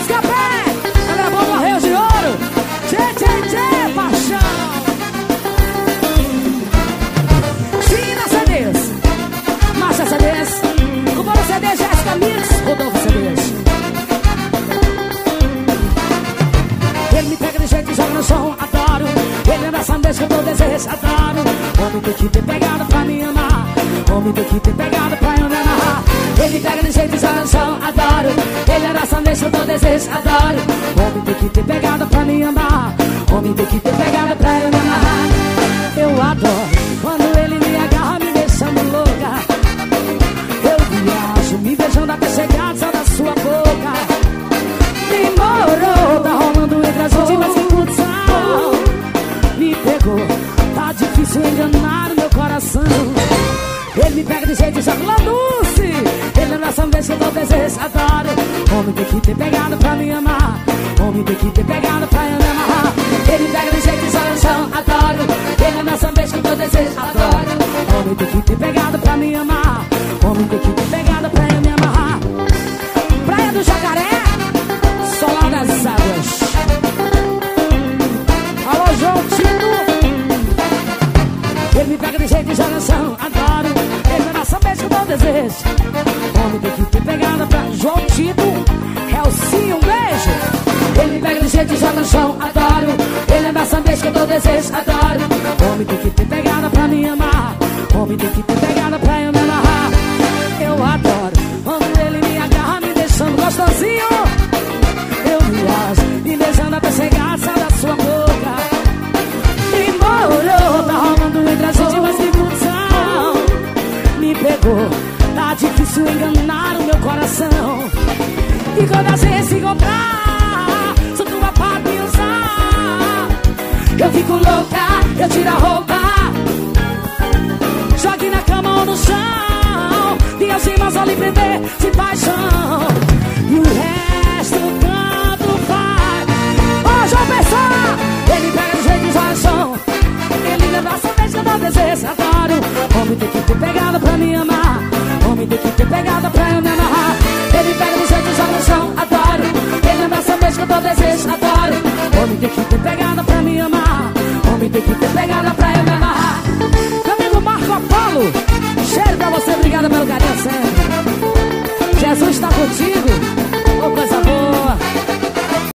música a pé. Ela gravou no Arreio de Ouro. Tchê, tchê, tchê, paixão. China CDs, Marcha CDs, Cubana CDs, Jéssica Mix, Rodolfo CDs. Ele me pega de jeito e joga no chão, adoro. Ele abraça um beijo que eu dou desejo, adoro. Homem tem que ter pegado pra me amar. Homem tem que ter pegado pra eu me amarrar. Ele pega de jeito e joga no chão, adoro. Ele abraça um beijo que eu dou desejo, adoro. Homem tem que ter pegado pra me amar. Homem tem que ter pegado pra eu me amarrar. Eu adoro quando ele me agarra, me deixando louca. Eu viajo, me beijando até chegar só da sua boca. Demorou, tá rolando entre a gente, mas sem condição. Me pegou, tá difícil enganar o meu coração. Ele me pega de jeito e joga lá doce. Ele abraça um beijo que eu dou desejo, adoro. Homem tem que ter pegado pra me amar. Homem tem que ter pegado pra eu me amarrar. Ele pega de jeito e joga no chão, adoro. Ele abraça um beijo que eu dou desejo, adoro. Homem tem que ter pegado pra me amar. Homem tem que ter pegado pra eu me amarrar. Praia do Jacaré, Solar das Águas. Alô, João Tito. Ele me pega de jeito e joga no chão, adoro. Ele me dá só beijo que eu dou desejo. Homem tem que ter pegada pra João Tito. Elcinho, um beijo. Ele me pega de jeito e joga no chão, adoro. Ele me dá só beijo que eu dou desejo, adoro. Homem tem que ter pegada pra me amar. Homem tem que ter pegada pra eu me amarrar. Eu adoro quando ele me agarra, me deixando gostosinho. Eu viajo, me beijando até chegar só da sua boca. Demorou, tá rolando entre a gente, mas que função. Me pegou, tá difícil enganar o meu coração. E quando a gente se encontrar, sou tua pra me usar. Eu fico louca, eu tiro a roupa, jogue na cama ou no chão. Minhas rimas vão lhe prender de paixão. E o resto tanto faz. Ô, João Pessoa, ele pega do jeito e joga no chão. Ele me abraça, beijo, eu dou desejo, adoro. Homem tem que ter pegado pra me amar.